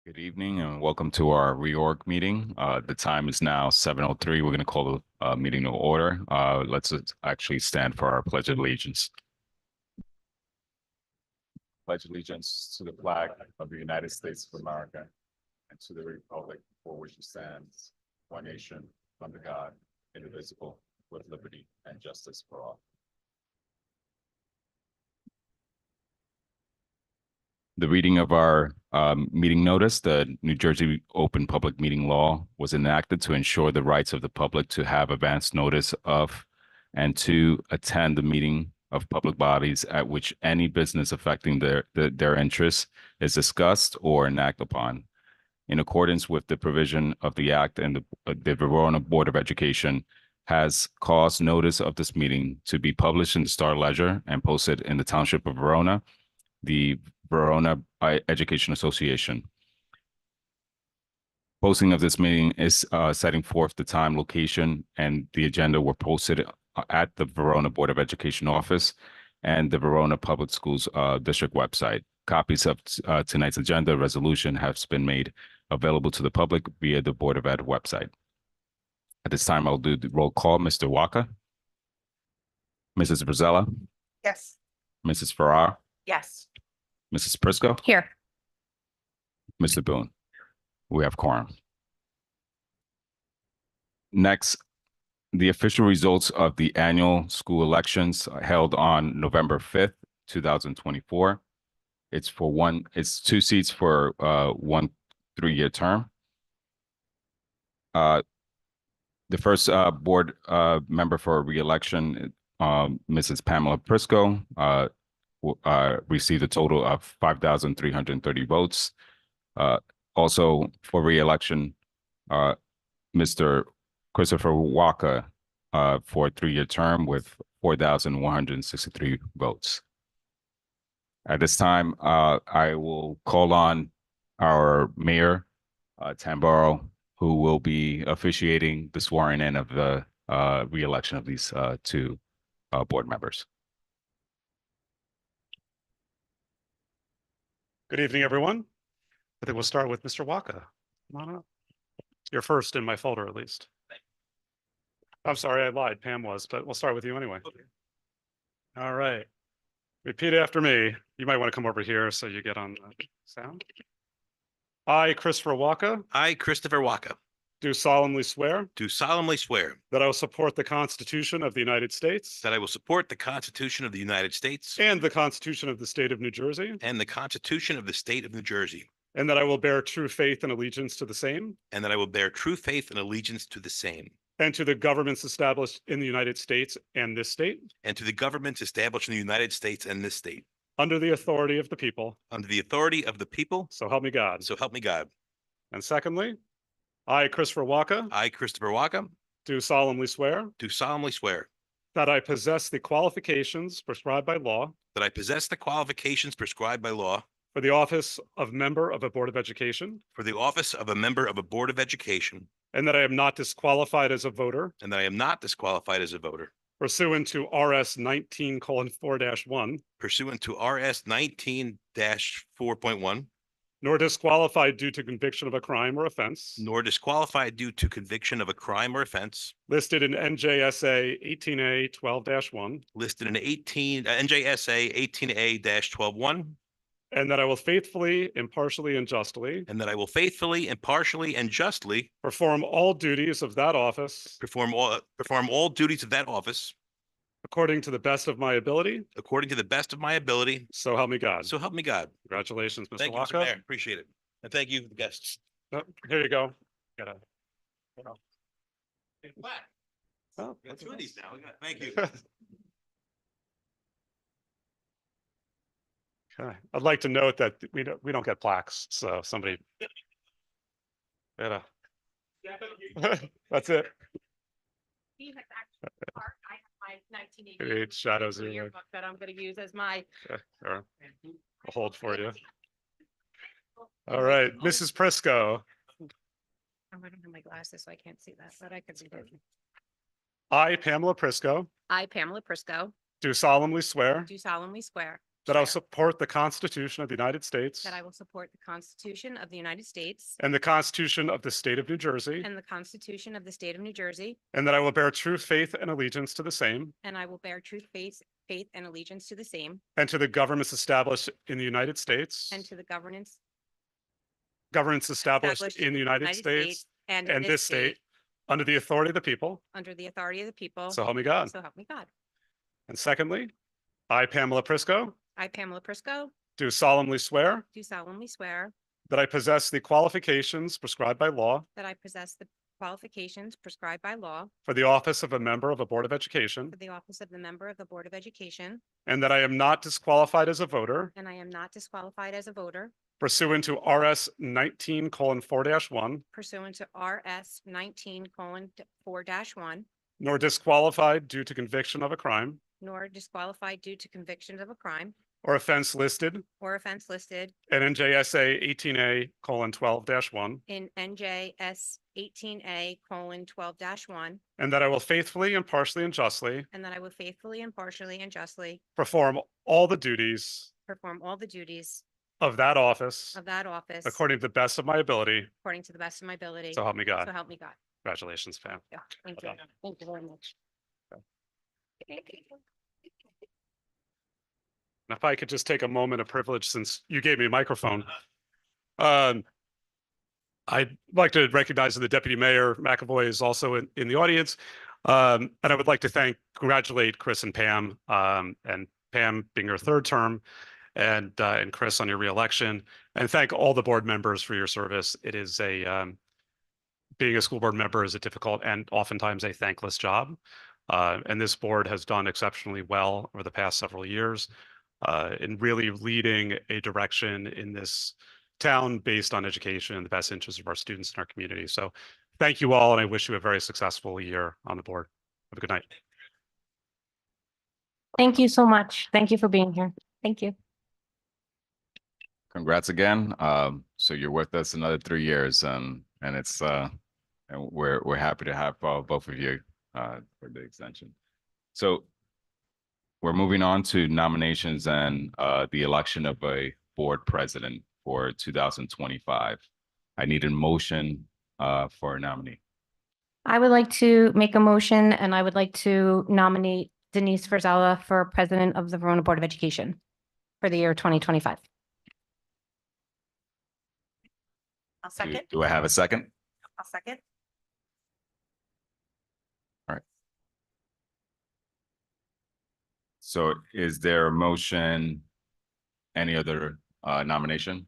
Good evening and welcome to our reorg meeting. The time is now 7:03. We're going to call the meeting to order. Let's actually stand for our Pledge of Allegiance. Pledge allegiance to the flag of the United States of America and to the republic for which it stands, one nation, under God, indivisible, with liberty and justice for all. The reading of our meeting notice. The New Jersey Open Public Meeting Law was enacted to ensure the rights of the public to have advance notice of and to attend the meeting of public bodies at which any business affecting their interests is discussed or enacted upon. In accordance with the provision of the Act, and the Verona Board of Education has caused notice of this meeting to be published in the Star Ledger and posted in the Township of Verona, the Verona Education Association. Posting of this meeting is setting forth the time, location, and the agenda were posted at the Verona Board of Education office and the Verona Public Schools District website. Copies of tonight's agenda resolution have been made available to the public via the Board of Ed website. At this time, I'll do the roll call. Mr. Walker, Mrs. Brazella, Yes. Mrs. Farrar, Yes. Mrs. Prisco, Here. Mr. Boone. We have quorum. Next, the official results of the annual school elections held on November 5th, 2024. It's two seats for one 3-year term. The first board member for re-election, Mrs. Pamela Prisco, received a total of 5,330 votes. Also for re-election, Mr. Christopher Walker for a 3-year term with 4,163 votes. At this time, I will call on our mayor, Tamboro, who will be officiating the swearing in of the re-election of these two board members. Good evening, everyone. I think we'll start with Mr. Waka. Come on up. You're first in my folder, at least. I'm sorry, I lied. Pam was, but we'll start with you anyway. Okay. All right. Repeat after me. You might want to come over here so you get on the sound. I, Christopher Waka, I, Christopher Waka, do solemnly swear do solemnly swear that I will support the Constitution of the United States that I will support the Constitution of the United States and the Constitution of the State of New Jersey, and the Constitution of the State of New Jersey, and that I will bear true faith and allegiance to the same and that I will bear true faith and allegiance to the same, and to the governments established in the United States and this state, and to the governments established in the United States and this state, under the authority of the people. under the authority of the people, So help me God. so help me God. And secondly, I, Christopher Waka, I, Christopher Waka, do solemnly swear do solemnly swear that I possess the qualifications prescribed by law that I possess the qualifications prescribed by law for the office of member of a Board of Education, for the office of a member of a Board of Education, and that I am not disqualified as a voter and that I am not disqualified as a voter pursuant to RS 19:4-1, pursuant to RS 19-4.1, nor disqualified due to conviction of a crime or offense nor disqualified due to conviction of a crime or offense listed in NJSA 18A-12-1, listed in NJSA 18A-12-1, and that I will faithfully, impartially, and justly and that I will faithfully, impartially, and justly perform all duties of that office perform all duties of that office according to the best of my ability. according to the best of my ability. So help me God. So help me God. Congratulations, Mr. Thank you, Mr. Waka. Mayor. Appreciate it. And thank you, the guests. Oh, here you go. Gotta. Oh, We got two of these now. Thank you. Okay. I'd like to note that we don't get plaques, so somebody. Better. That's it. He has actually, I have my 1980 Great shadows here. yearbook that I'm going to use as my. Okay, all right. I'll hold for you. All right, Mrs. Prisco. Oh, I don't have my glasses, so I can't see that, but I can read it. I, Pamela Prisco, I, Pamela Prisco, do solemnly swear do solemnly swear that I will Chair, support the Constitution of the United States that I will support the Constitution of the United States and the Constitution of the State of New Jersey, and the Constitution of the State of New Jersey, and that I will bear true faith and allegiance to the same and I will bear true faith and allegiance to the same and to the governments established in the United States, and to the governance governments established established in the United States and and this state, under the authority of the people, under the authority of the people. so help me God. So help me God. And secondly, I, Pamela Prisco, I, Pamela Prisco, do solemnly swear do solemnly swear that I possess the qualifications prescribed by law that I possess the qualifications prescribed by law for the office of a member of a Board of Education, for the office of the member of the Board of Education, and that I am not disqualified as a voter and I am not disqualified as a voter pursuant to RS 19:4-1, pursuant to RS 19:4-1, nor disqualified due to conviction of a crime nor disqualified due to convictions of a crime or offense listed or offense listed in NJSA 18A:12-1, in NJS 18A:12-1, and that I will faithfully, impartially, and justly and that I will faithfully, impartially, and justly perform all the duties perform all the duties of that office of that office according to the best of my ability. according to the best of my ability. So help me God. So help me God. Congratulations, Pam. Yeah, thank you. Thank you very much. And if I could just take a moment of privilege, since you gave me a microphone. Um, I'd like to recognize that the Deputy Mayor McAvoy is also in the audience. And I would like to congratulate Chris and Pam, and Pam being her third term, and Chris on your reelection, and thank all the board members for your service. It is being a school board member is a difficult and oftentimes a thankless job. And this board has done exceptionally well over the past several years in really leading a direction in this town based on education and the best interests of our students in our community. So thank you all, and I wish you a very successful year on the board. Have a good night. Thank you so much. Thank you for being here. Thank you. Congrats again. So you're with us another 3 years, and it's and we're happy to have both of you for the extension. So we're moving on to nominations and the election of a board president for 2025. I need a motion for a nominee. I would like to make a motion and I would like to nominate Denise Verzella for president of the Verona Board of Education for the year 2025. I'll Do- second. Do I have a second? I'll second. So is there a motion? Any other nomination?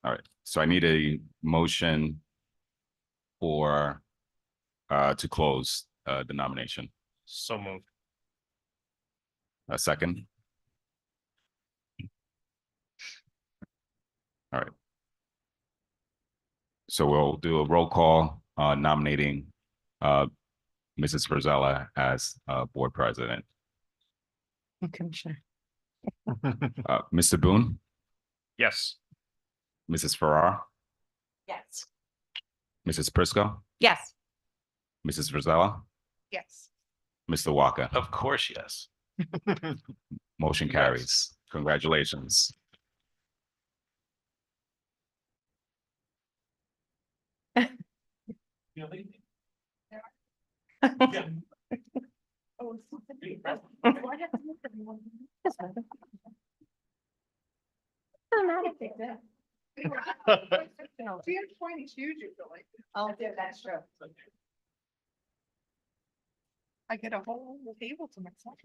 All right, so I need a motion for to close the nomination. So moved. A second? All right. So we'll do a roll call nominating Mrs. Verzella as board president. Commissioner. Mr. Boone, Yes. Mrs. Farrar, Yes. Mrs. Prisco, Yes. Mrs. Verzella, Yes. Mr. Walker. Of course, yes. Motion Congrats. carries. Congratulations. Oh, that's true. I get a whole table to myself.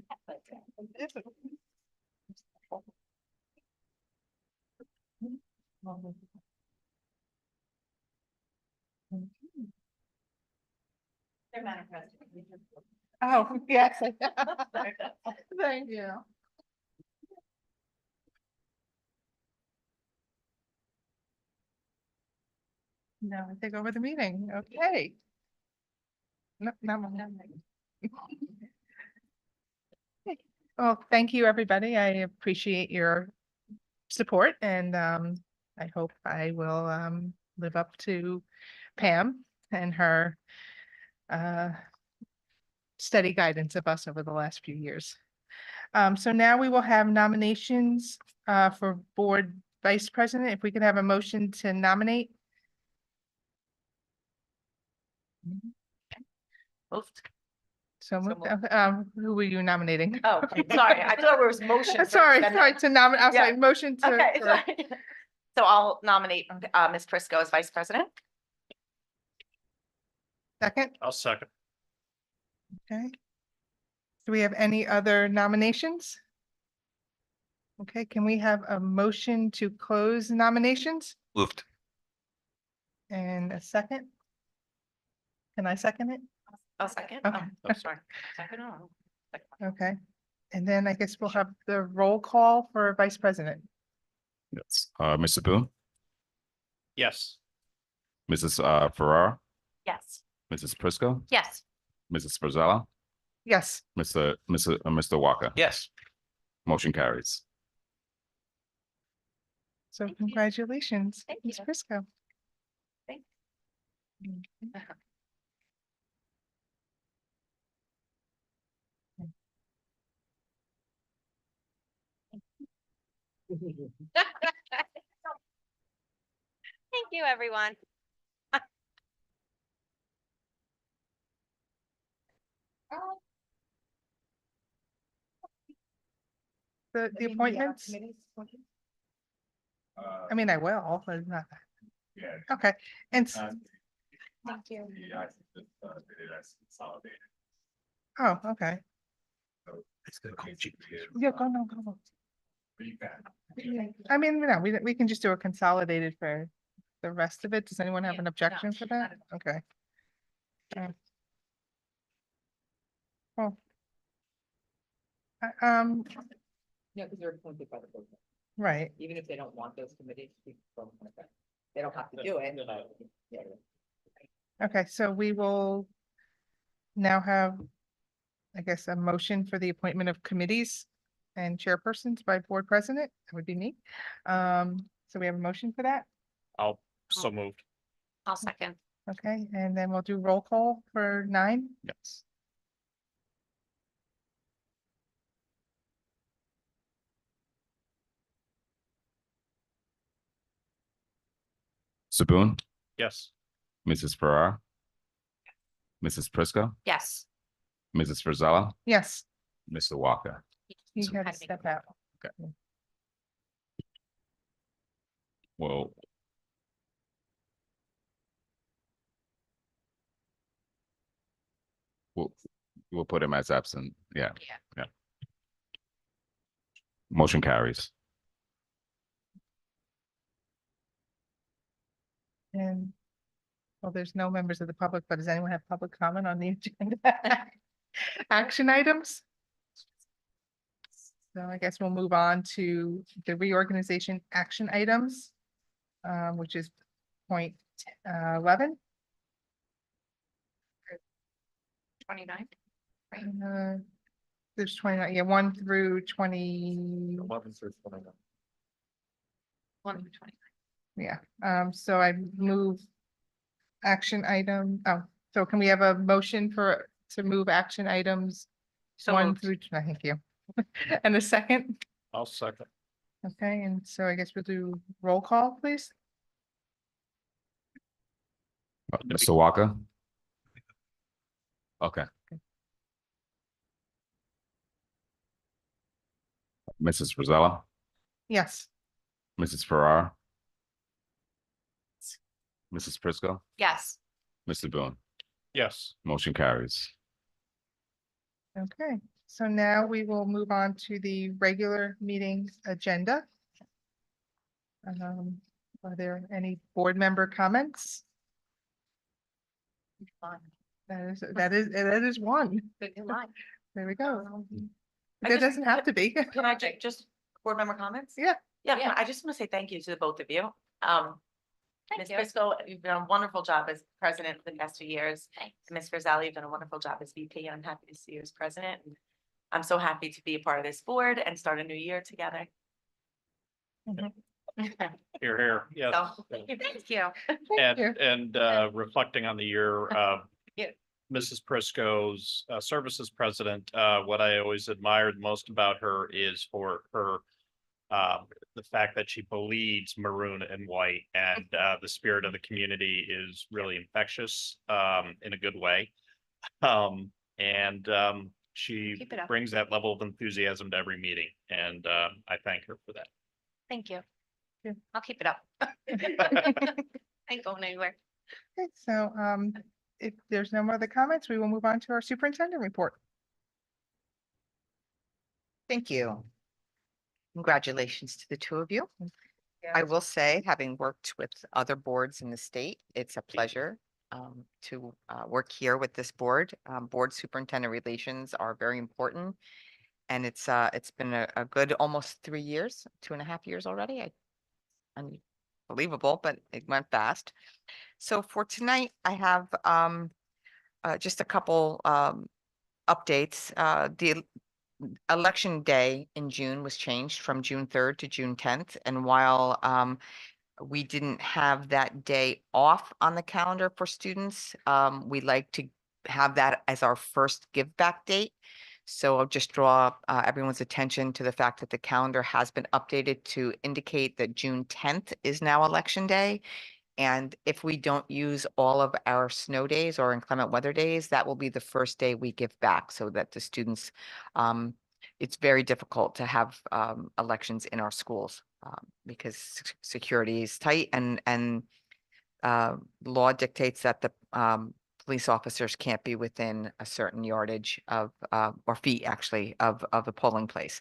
They're Madam President. Oh, yes. Thank you. Now I take over the meeting. Okay. No, no. Well, thank you, everybody. I appreciate your support and I hope I will live up to Pam and her steady guidance of us over the last few years. So now we will have nominations for board vice president. If we could have a motion to nominate. Moved. So moved. moved. Who were you nominating? Oh, sorry, I thought it was motion. Sorry, first, then- sorry, to nominate, I was Yeah. like, motion to. Okay, for- sorry. So I'll nominate Ms. Prisco as vice president. Second, I'll second. okay. Do we have any other nominations? Okay, can we have a motion to close nominations Moved. and a second? Can I second it? A second. Okay. Oh, sorry. Second. Oh. Okay, and then I guess we'll have the roll call for vice president. Yes. Mr. Boone, Yes. Mrs. Farrar, Yes. Mrs. Prisco, Yes. Mrs. Frizella, Yes, Mr. Walker. Yes. Motion carries. so congratulations, Thank Ms. you. Prisco. Thanks. Mhm. Thank you, everyone. The appointments, I mean, I will, but it's not. Yeah. Okay, and, Thank you. oh, okay, yeah, go, no, go. Yeah, I mean, no, we can just do a consolidated for the rest of it. Does anyone have Yeah, an no, objection for not that? Okay. Well. Yeah, because they're appointed by the board, Right, even if they don't want those committees, they don't have to do it. Yeah. okay, so we will now have, I guess, a motion for the appointment of committees and chairpersons by board president. That would be me. So we have a motion for that, So moved. I'll second. okay, and then we'll do roll call for 9. Yes. Mr. Boone, Yes. Mrs. Farrar, Mrs. Prisco, Yes. Mrs. Frizella, Yes, Mr. Walker. you So- have to step out. Well, we'll put him as absent. Yeah. Yeah. Yeah. Motion carries. And, well, there's no members of the public, but does anyone have public comment on the agenda? Action items? So I guess we'll move on to the reorganization action items, which is point 11. 29. There's 29, yeah, 1 through 20, 11 through 29. 1 to 29. yeah, so I move action item, so can we have a motion to move action items So 1 moved. through, thank you. And a second, I'll second. okay, and so I guess we'll do roll call, please. Mr. Walker? Okay. Mrs. Frizella, Yes, Mrs. Farrar, Mrs. Prisco, Yes. Mr. Boone. Yes. Motion carries. okay, so now we will move on to the regular meeting agenda. Are there any board member comments? That is one. There we go. I There just- doesn't have to be. Can I just, board member comments? Yeah. Yeah, I just want to say thank you to the both of you. Ms. Prisco, you've done a wonderful job as president for the past 2 years. Thanks. Ms. Frizella, you've done a wonderful job as VP, and I'm happy to see you as president. And I'm so happy to be a part of this board and start a new year together. Here, here. Yes. So, thank you. Thank you. Thank you. And reflecting on the year, Yeah. Mrs. Prisco's services president, what I always admired most about her is for her the fact that she bleeds maroon and white, and the spirit of the community is really infectious in a good way. And she Keep it up. brings that level of enthusiasm to every meeting, and I thank her for that. Thank you. Yeah. I'll keep it up. Ain't going anywhere. Okay, so if there's no more other comments, we will move on to our superintendent report. Thank you. Congratulations to the two of you. I will say, having worked with other boards in the state, it's a pleasure to work here with this board. Board superintendent relations are very important. And it's been a good almost 3 years, 2.5 years already. Unbelievable, but it went fast. So for tonight, I have just a couple updates. The election day in June was changed from June 3rd to June 10th. And while we didn't have that day off on the calendar for students, we like to have that as our first give back date. So I'll just draw everyone's attention to the fact that the calendar has been updated to indicate that June 10th is now election day. And if we don't use all of our snow days or inclement weather days, that will be the first day we give back so that the students, it's very difficult to have elections in our schools because security is tight and law dictates that the police officers can't be within a certain yardage of or feet actually of a polling place.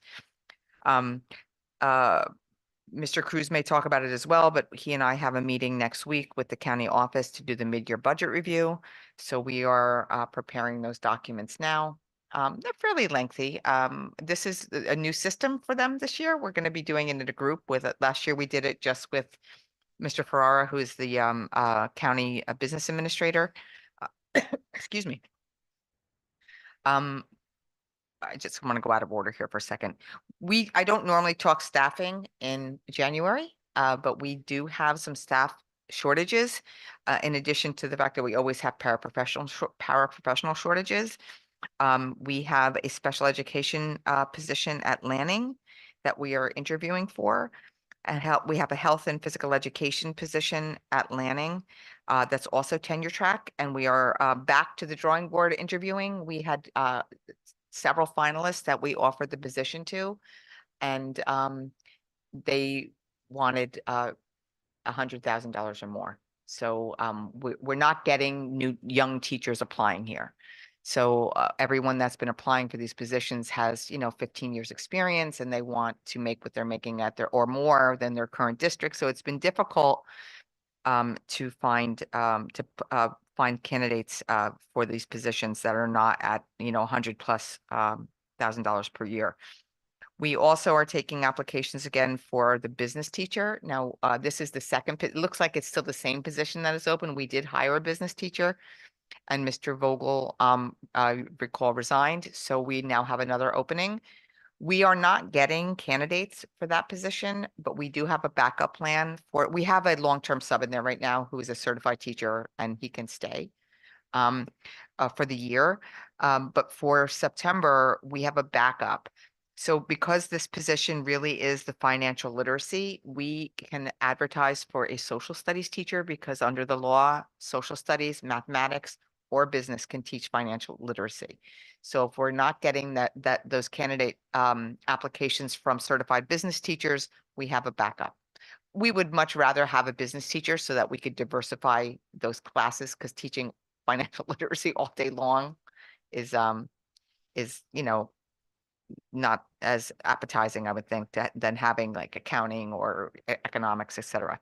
Mr. Cruz may talk about it as well, but he and I have a meeting next week with the county office to do the mid-year budget review. So we are preparing those documents now. They're fairly lengthy. This is a new system for them this year. We're going to be doing it in a group with it. Last year we did it just with Mr. Ferrara, who is the county business administrator. Excuse me. I just want to go out of order here for a second. I don't normally talk staffing in January, but we do have some staff shortages. In addition to the fact that we always have paraprofessional shortages. We have a special education position at Lanning that we are interviewing for. And we have a health and physical education position at Lanning that's also tenure track. And we are back to the drawing board interviewing. We had several finalists that we offered the position to, and they wanted $100,000 or more. So we're not getting new young teachers applying here. So everyone that's been applying for these positions has, 15 years experience, and they want to make what they're making at their or more than their current district. So it's been difficult to find candidates for these positions that are not at $100,000+ per year. We also are taking applications again for the business teacher. Now, this is the second. It looks like it's still the same position that is open. We did hire a business teacher, and Mr. Vogel, I recall, resigned. So we now have another opening. We are not getting candidates for that position, but we do have a backup plan for it. We have a long-term sub in there right now who is a certified teacher, and he can stay for the year. But for September, we have a backup. So because this position really is the financial literacy, we can advertise for a social studies teacher because under the law, social studies, mathematics, or business can teach financial literacy. So if we're not getting those candidate applications from certified business teachers, we have a backup. We would much rather have a business teacher so that we could diversify those classes because teaching financial literacy all day long is not as appetizing, I would think, than having like accounting or economics, etc.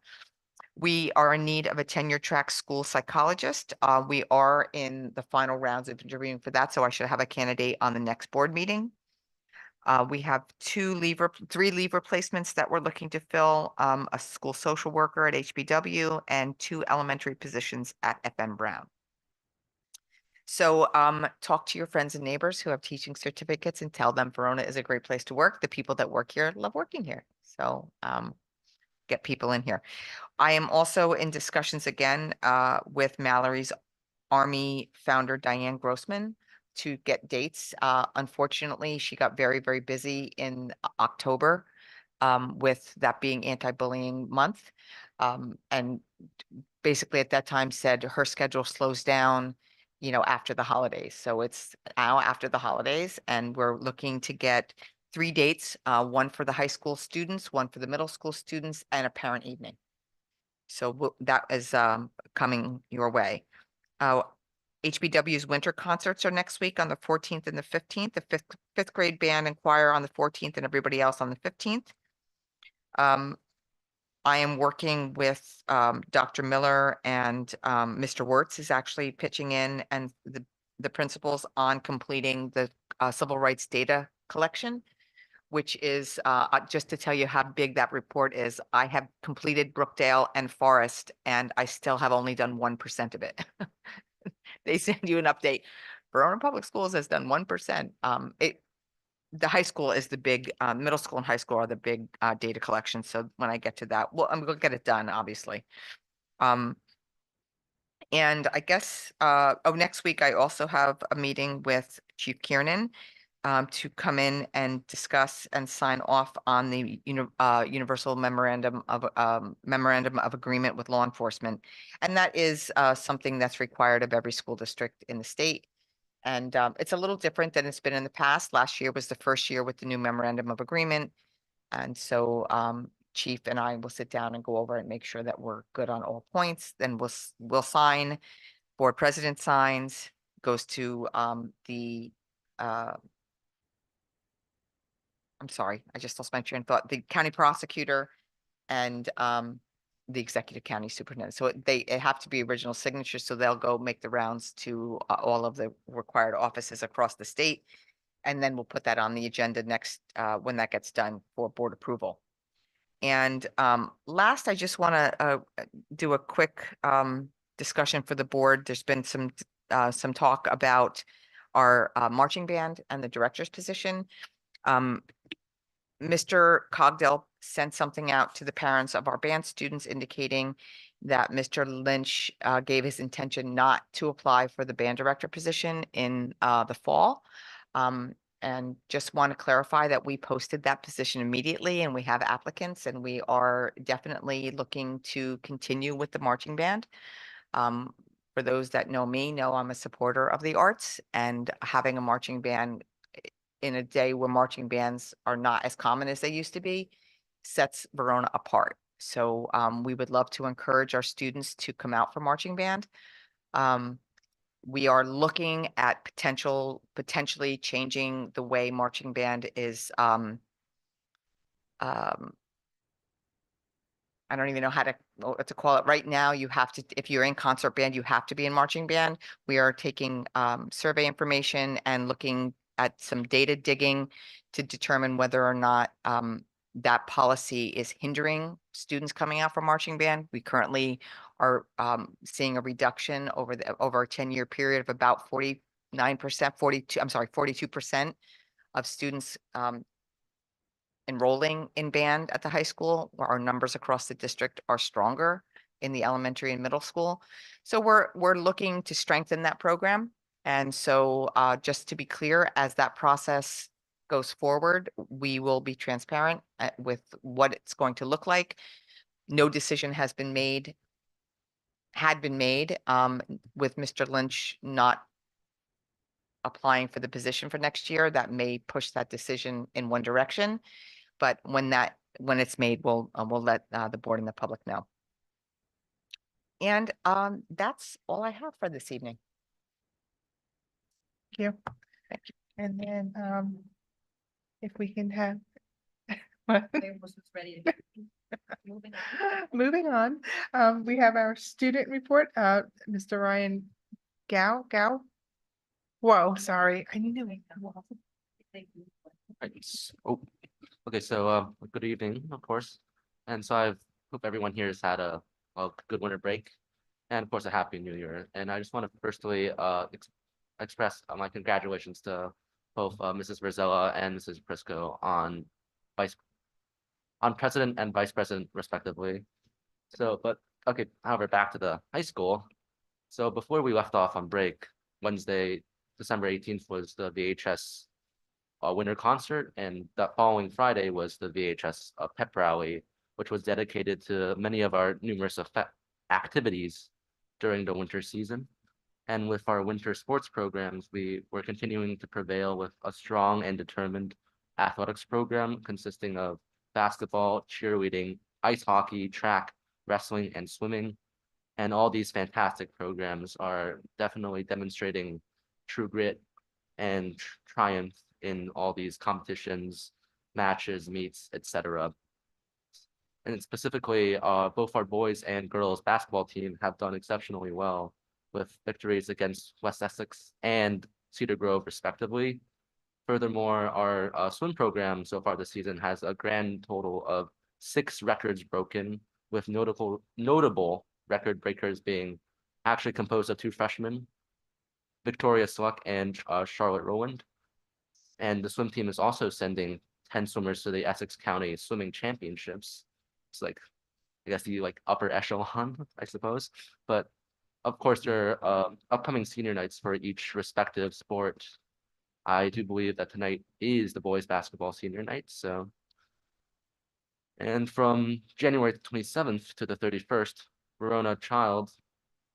We are in need of a tenure track school psychologist. We are in the final rounds of interviewing for that, so I should have a candidate on the next board meeting. We have 3 leave replacements that we're looking to fill, a school social worker at HBW and 2 elementary positions at FM Brown. So talk to your friends and neighbors who have teaching certificates and tell them Verona is a great place to work. The people that work here love working here. So get people in here. I am also in discussions again with Mallory's Army founder Diane Grossman to get dates. Unfortunately, she got very, very busy in October, with that being anti-bullying month. And basically at that time said her schedule slows down, after the holidays. So it's now after the holidays, and we're looking to get 3 dates, one for the high school students, one for the middle school students, and a parent evening. So that is coming your way. HBW's winter concerts are next week on the 14th and the 15th, the fifth grade band and choir on the 14th and everybody else on the 15th. I am working with Dr. Miller and Mr. Wertz is actually pitching in, and the principals on completing the civil rights data collection, which is just to tell you how big that report is. I have completed Brookdale and Forest, and I still have only done 1% of it. They send you an update. Verona Public Schools has done 1%. The high school is the big, middle school and high school are the big data collection. So when I get to that, well, I'm gonna get it done, obviously. And I guess, next week I also have a meeting with Chief Kiernan to come in and discuss and sign off on the universal memorandum of agreement with law enforcement. And that is something that's required of every school district in the state. And it's a little different than it's been in the past. Last year was the first year with the new memorandum of agreement. And so Chief and I will sit down and go over and make sure that we're good on all points. Then we'll sign, board president signs, goes to the I'm sorry, I just lost my train of thought, the county prosecutor and the executive county superintendent. So it have to be original signatures, so they'll go make the rounds to all of the required offices across the state. And then we'll put that on the agenda next, when that gets done for board approval. And last, I just want to do a quick discussion for the board. There's been some talk about our marching band and the director's position. Mr. Cogdell sent something out to the parents of our band students indicating that Mr. Lynch gave his intention not to apply for the band director position in the fall. And just want to clarify that we posted that position immediately and we have applicants, and we are definitely looking to continue with the marching band. For those that know me, know I'm a supporter of the arts, and having a marching band in a day where marching bands are not as common as they used to be sets Verona apart. So we would love to encourage our students to come out for marching band. We are looking at potentially changing the way marching band is I don't even know how to what to call it. Right now, you have to, if you're in concert band, you have to be in marching band. We are taking survey information and looking at some data digging to determine whether or not that policy is hindering students coming out for marching band. We currently are seeing a reduction over a 10-year period of about 42% of students enrolling in band at the high school, where our numbers across the district are stronger in the elementary and middle school. So we're looking to strengthen that program. And so just to be clear, as that process goes forward, we will be transparent with what it's going to look like. No decision had been made with Mr. Lynch not applying for the position for next year. That may push that decision in one direction. But when it's made, we'll let the board and the public know. And that's all I have for this evening. Thank you. Thank you. And then if we can have. Moving on, we have our student report, Mr. Ryan Gao. Whoa, sorry, I knew it. Oh, okay, so good evening, of course. And so I hope everyone here has had a good winter break and of course a happy new year. And I just want to firstly express my congratulations to both Mrs. Rosella and Mrs. Prisco on president and vice president respectively. So, but okay, however, back to the high school. So before we left off on break, Wednesday, December 18th was the VHS winter concert, and that following Friday was the VHS pep rally, which was dedicated to many of our numerous activities during the winter season. And with our winter sports programs, we were continuing to prevail with a strong and determined athletics program consisting of basketball, cheerleading, ice hockey, track, wrestling, and swimming. And all these fantastic programs are definitely demonstrating true grit and triumph in all these competitions, matches, meets, etc. And specifically, both our boys and girls basketball team have done exceptionally well with victories against West Essex and Cedar Grove respectively. Furthermore, our swim program so far this season has a grand total of 6 records broken, with notable record breakers being actually composed of 2 freshmen, Victoria Sluck and Charlotte Rowland. And the swim team is also sending 10 swimmers to the Essex County Swimming Championships. It's like, I guess the like upper echelon, I suppose. But of course, there are upcoming senior nights for each respective sport. I do believe that tonight is the boys basketball senior night. So, and from January 27th to the 31st, Verona Child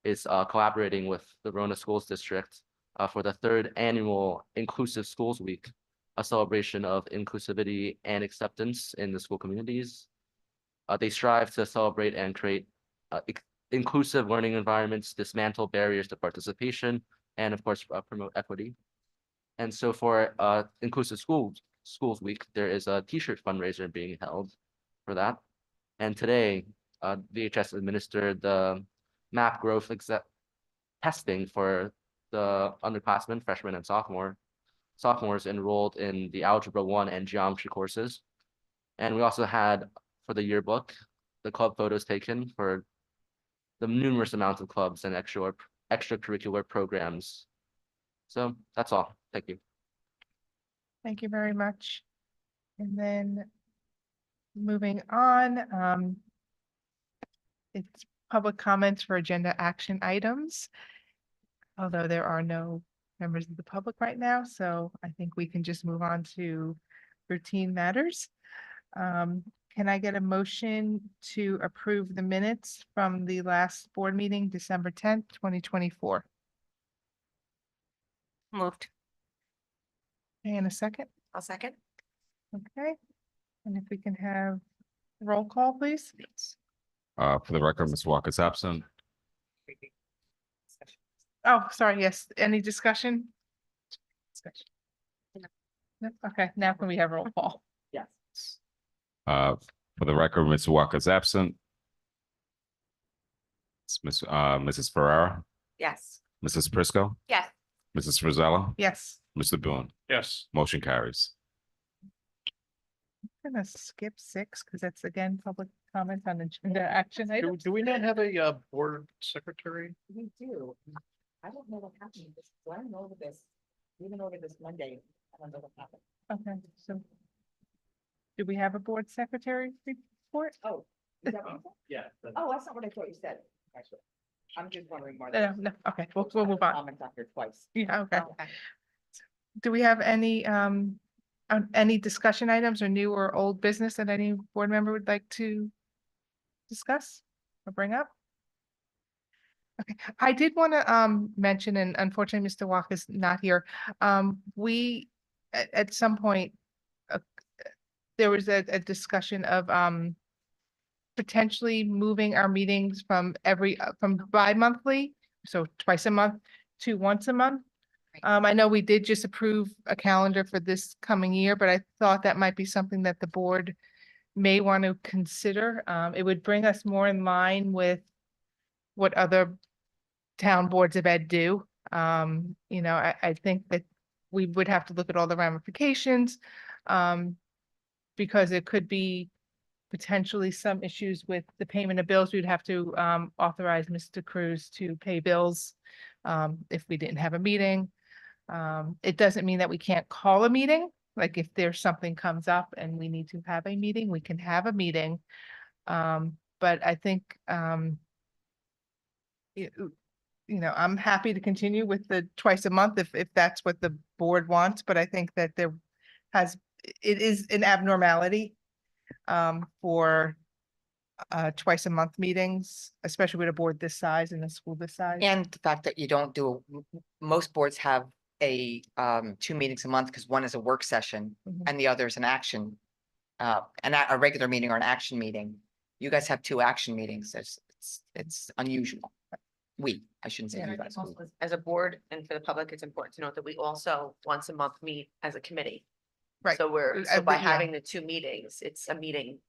is collaborating with the Verona Schools District for the 3rd annual Inclusive Schools Week, a celebration of inclusivity and acceptance in the school communities. They strive to celebrate and create inclusive learning environments, dismantle barriers to participation, and of course, promote equity. And so for Inclusive Schools Week, there is a t-shirt fundraiser being held for that. And today, VHS administered the map growth testing for the underclassmen, freshmen, and sophomores enrolled in the Algebra 1 and Geometry courses. And we also had, for the yearbook, the club photos taken for the numerous amounts of clubs and extracurricular programs. So that's all. Thank you. Thank you very much. And then moving on, it's public comments for agenda action items. Although there are no members of the public right now, so I think we can just move on to routine matters. Can I get a motion to approve the minutes from the last board meeting, December 10th, 2024? Moved. And a second? I'll second. Okay. And if we can have roll call, please? For the record, Ms. Walker is absent. Oh, sorry, yes. Any discussion? Discussion. No? Okay, now can we have roll call? Yes. For the record, Ms. Walker is absent. It's Mrs. Ferrara, Yes. Mrs. Prisco, Yes. Mrs. Frizella, Yes. Mr. Boone. Yes. Motion carries. I'm gonna skip 6 because that's again public comment on agenda action items. Do we not have a board secretary? We do. I don't know what happened. So I went over this, even over this Monday. I don't know what happened. Okay, so do we have a board secretary report? Oh. is that what you said? Yeah. Oh, that's not what I thought you said. Actually, I'm just wondering more. No, okay, we'll move on. Comment after twice. Yeah, okay. Oh, okay. Do we have any discussion items or new or old business that any board member would like to discuss or bring up? Okay, I did want to mention, and unfortunately, Mr. Walk is not here. We at some point there was a discussion of potentially moving our meetings from bi-monthly, so twice a month, to once a month. I know we did just approve a calendar for this coming year, but I thought that might be something that the board may want to consider. It would bring us more in line with what other town boards of ed do. You know, I think that we would have to look at all the ramifications, because it could be potentially some issues with the payment of bills. We'd have to authorize Mr. Cruz to pay bills if we didn't have a meeting. It doesn't mean that we can't call a meeting. Like if there's something comes up and we need to have a meeting, we can have a meeting. But I think I'm happy to continue with the twice a month if that's what the board wants, but I think that it is an abnormality for twice a month meetings, especially with a board this size and a school this size. And the fact that you don't do, most boards have a 2 meetings a month because one is a work session Mhm. and the other is an action. A regular meeting or an action meeting. You guys have 2 action meetings. It's unusual. I shouldn't say Yeah. you guys. we. As a board and for the public, it's important to note that we also once a month meet as a committee. Right. So so by Yeah. having the 2 meetings, it's a meeting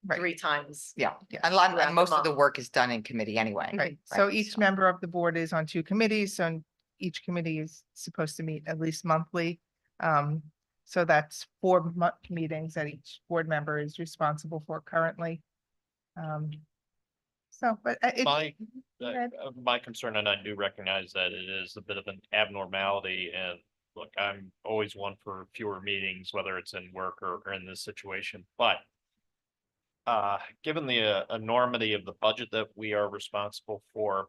Right. 3 times. Yeah, Yeah. a lot, Throughout and the most of the month. work is done in committee anyway. Right, so right, each so- member of the board is on 2 committees, so each committee is supposed to meet at least monthly. So that's 4 meetings that each board member is responsible for currently. But My concern, and I do recognize that it is a bit of an abnormality, and look, I'm always one for fewer meetings, whether it's in work or in this situation, but given the enormity of the budget that we are responsible for,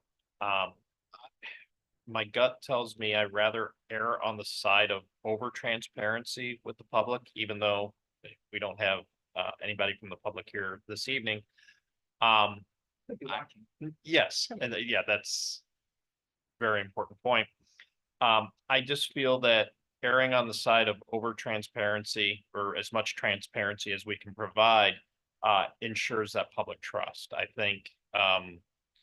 my gut tells me I'd rather err on the side of over transparency with the public, even though we don't have anybody from the public here this evening. Yes, and yeah, that's very important point. I just feel that erring on the side of over transparency or as much transparency as we can provide ensures that public trust. I think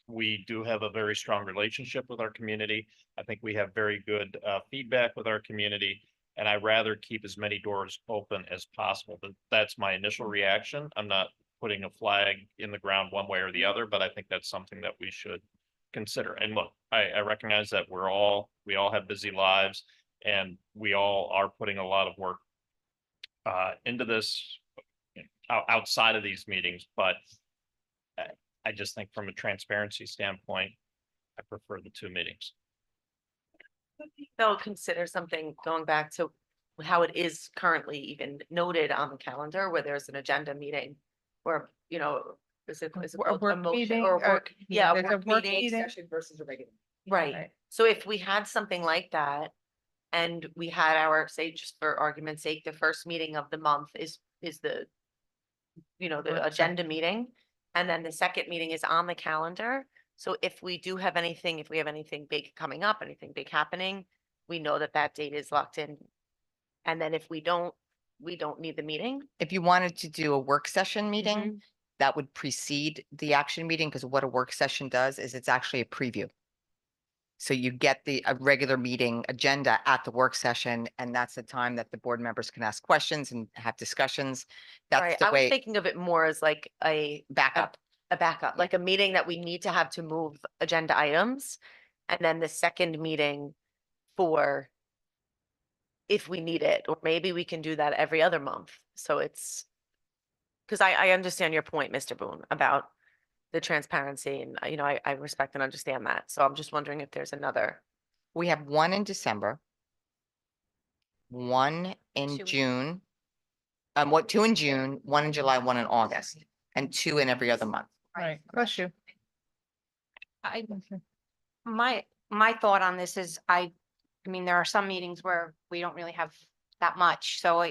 we do have a very strong relationship with our community. I think we have very good feedback with our community, and I rather keep as many doors open as possible. But that's my initial reaction. I'm not putting a flag in the ground one way or the other, but I think that's something that we should consider. And look, I recognize that we all have busy lives, and we all are putting a lot of work into this outside of these meetings, but I just think from a transparency standpoint, I prefer the 2 meetings. They'll consider something going back to how it is currently even noted on the calendar where there's an agenda meeting. Or, is it A called a work motion meeting, or a work? Yeah, there's a work meeting. Session versus a regular. Right. Right. So if we had something like that. And we had our, say, just for argument's sake, the first meeting of the month is the. The Work session. agenda meeting, and then the second meeting is on the calendar. So if we do have anything, if we have anything big coming up, anything big happening, we know that that date is locked in. And then if we don't need the meeting. If you wanted to do a work session meeting, Mhm. that would precede the action meeting, because what a work session does is it's actually a preview. So you get a regular meeting agenda at the work session, and that's the time that the board members can ask questions and have discussions. That's Right, the I was way thinking of it more as like a backup. backup, like a meeting that we need to have to move agenda items. And then the second meeting for if we need it, or maybe we can do that every other month. So it's, because I understand your point, Mr. Boone, about the transparency and, I respect and understand that. So I'm just wondering if there's another. We have 1 in December. 1 in 2 in- June. 2 in June, 1 in July, 1 in August, and 2 in every other month. Right, bless you. My thought on this is, I mean, there are some meetings where we don't really have that much, so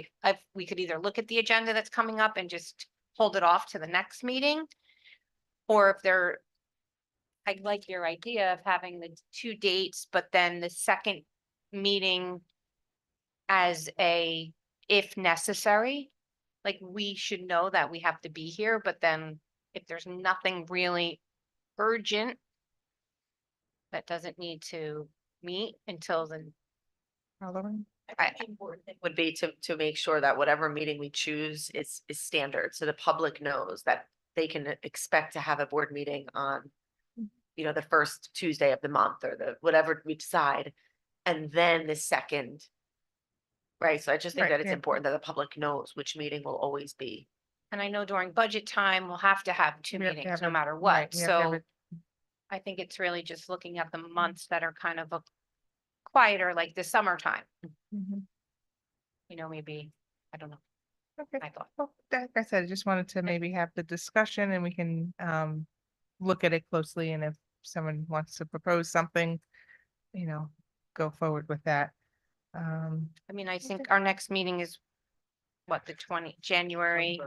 we could either look at the agenda that's coming up and just hold it off to the next meeting. Or I like your idea of having the 2 dates, but then the second meeting as if necessary. Like, we should know that we have to be here, but then if there's nothing really urgent that doesn't need to meet until the. Following. I think the important thing would be to make sure that whatever meeting we choose is standard, so the public knows that they can expect to have a board meeting on, the first Tuesday of the month, or the whatever we decide, and then the second. Right, so I just think Right, that it's yeah. important that the public knows which meeting will always be. And I know during budget time, we'll have to have 2 We have to meetings have no it- matter right, what, we have to have so. it- I think it's really just looking at the months that are kind of quieter, like the summertime, Mhm. maybe, I don't know, Okay, I thought. well, like I said, I just wanted to maybe have the discussion and we can look at it closely, and if someone wants to propose something, go forward with that. I mean, I think our next meeting is what, the January.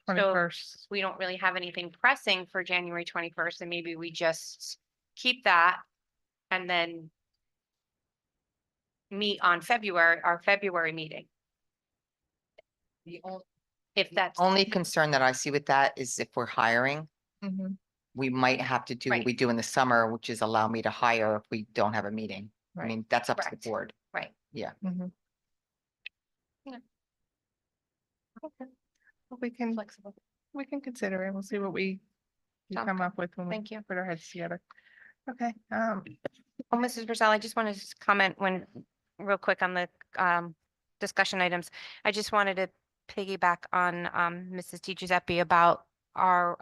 So 21st. we don't really have anything pressing for January 21st, and maybe we just keep that and then meet on our February meeting. If that's, Only concern that I see with that is if we're hiring, Mhm. we might have to do what Right. we do in the summer, which is allow me to hire if we don't have a meeting. I Right. mean, that's up to the Correct. board. right, Mhm. Yeah. Okay. Well, we can consider it. We'll see what we Sounds come good. up with when we Thank you. put our heads together. Okay, Oh, Mrs. Rosell, I just wanted to comment real quick on the discussion items. I just wanted to piggyback on Mrs. Di Giuseppe about our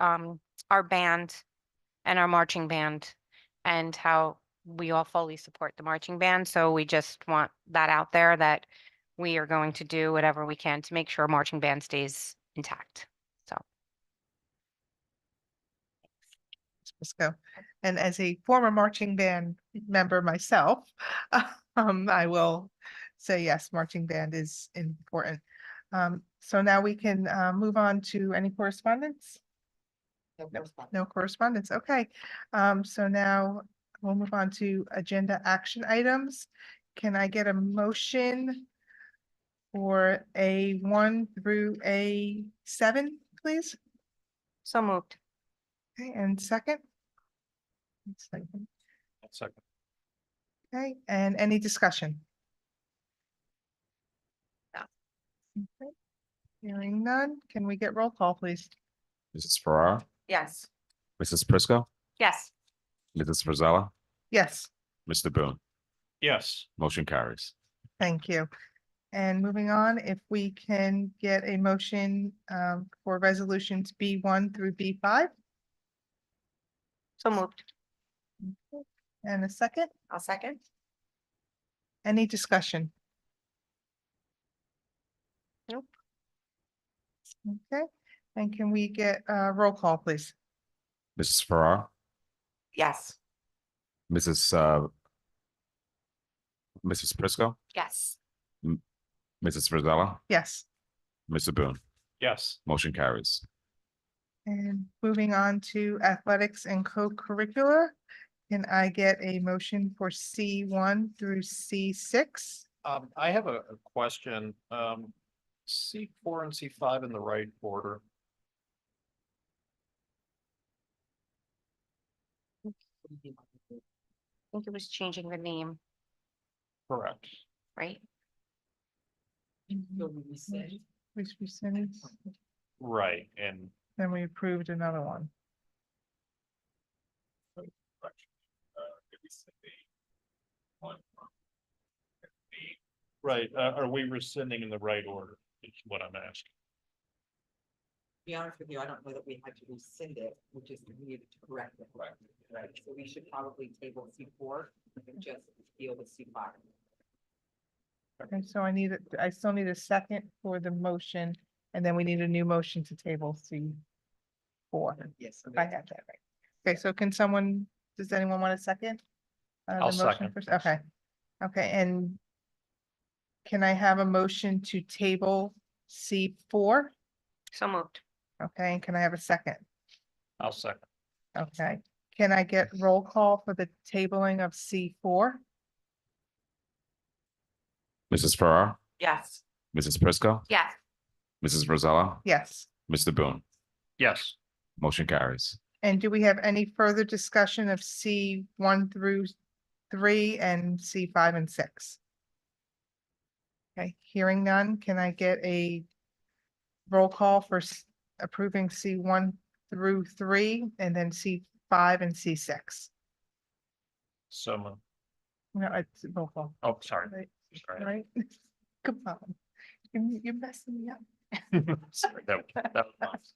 band and our marching band and how we all fully support the marching band. So we just want that out there that we are going to do whatever we can to make sure marching band stays intact. So, let's go. And as a former marching band member myself, I will say yes, marching band is important. So now we can move on to any correspondence? No correspondence, okay. So now we'll move on to agenda action items. Can I get a motion for A1 through A7, please? so moved. Okay, and second? Second. Second. Okay, and any discussion? No. Okay. Hearing none, can we get roll call, please? Mrs. Farrar, Yes. Mrs. Prisco, Yes. Mrs. Frizella, Yes, Mr. Boone. Yes. Motion carries. thank you. And moving on, if we can get a motion for resolutions B1 through B5 So moved. and a second, I'll second. any discussion? Nope. Okay, and can we get roll call, please? Mrs. Farrar, Yes. Mrs. Prisco, Yes. Mrs. Frizella, Yes, Mr. Boone. Yes. Motion carries. and moving on to athletics and co-curricular. Can I get a motion for C1 through C6? I have a question. C4 and C5 in the right order. I think it was changing the name, Correct. right? Which we sent, Right, and then we approved another one. right, are we rescinding in the right order? Is what I'm asking. Be honest with you, I don't know that we had to rescind it, we just needed to correct it. Right, so we should probably table C4 and just deal with C5. Okay, so I still need a second for the motion, and then we need a new motion to table C4. Yes. If I have that right. Okay, so does anyone want a second? The I'll motion second. first? Okay, okay, and can I have a motion to table C4? So moved. Okay, and can I have a second? I'll second. Okay, can I get roll call for the tabling of C4? Mrs. Farrar, Yes. Mrs. Prisco, Yes. Mrs. Frizella, Yes. Mr. Boone. Yes. Motion carries. And do we have any further discussion of C1 through 3 and C5 and 6? Okay, hearing none, can I get a roll call for approving C1 through 3 and then C5 and C6? So moved. No, it's roll call. Oh, sorry. Right, Sorry. right? Come on, you're messing me up. Sorry, that was-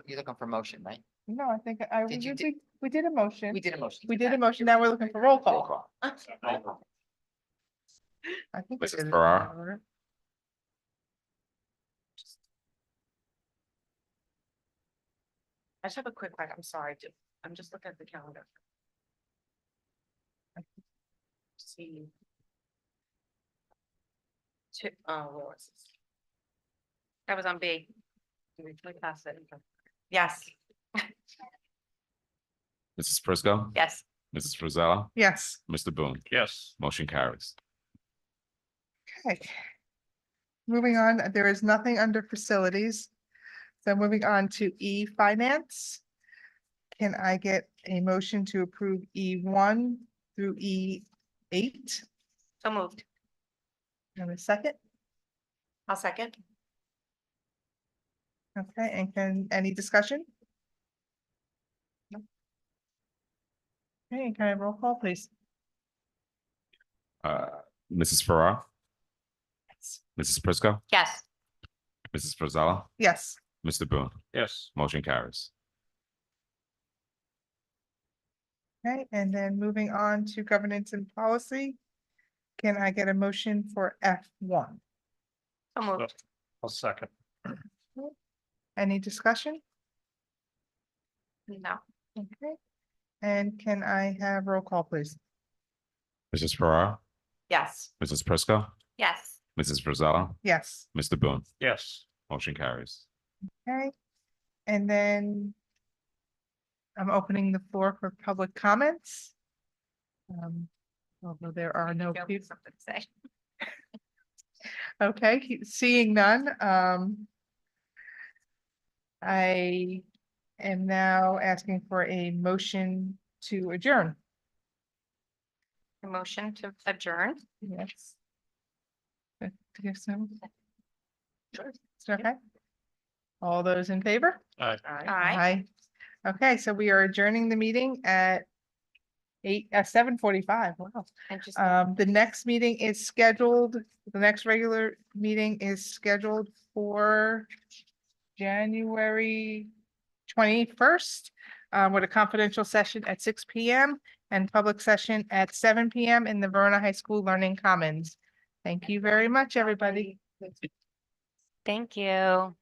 You're looking for motion, right? No, I think Did you we did a motion. We did a motion. We did a motion, now we're looking for roll Roll call. call. I think we Mrs. did it in Farrar? order. I just have a quick question. I'm sorry. I'm just looking at the calendar. See. Where was this? That was on B. We passed it. Yes, Mrs. Prisco, Yes. Mrs. Frizella, Yes, Mr. Boone. Yes. Motion carries. okay. Moving on, there is nothing under facilities. So moving on to E-finance. Can I get a motion to approve E1 through E8? So moved. And a second? I'll second. Okay, and any discussion? No. Okay, can I have roll call, please? Mrs. Farrar, Mrs. Prisco, Yes. Mrs. Frizella, Yes, Mr. Boone. Yes. Motion carries. okay, and then moving on to governance and policy. Can I get a motion for F1? So moved. I'll second. Any discussion? No. Okay, and can I have roll call, please? Mrs. Farrar, Yes, Mrs. Prisco, Yes. Mrs. Frizella, Yes, Mr. Boone. Yes. Motion carries. okay, and then I'm opening the floor for public comments. Although there are no Joe, people. something to say. Okay, seeing none, I am now asking for a motion to adjourn. A motion to adjourn. Yes. To give some, sure. is that okay? All those in favor? Aye. Aye. Okay, so we are adjourning the meeting at 7:45. Wow. And just, The next meeting is scheduled, the next regular meeting is scheduled for January 21st, with a confidential session at 6 p.m. and public session at 7 p.m. in the Verona High School Learning Commons. Thank you very much, everybody. thank you.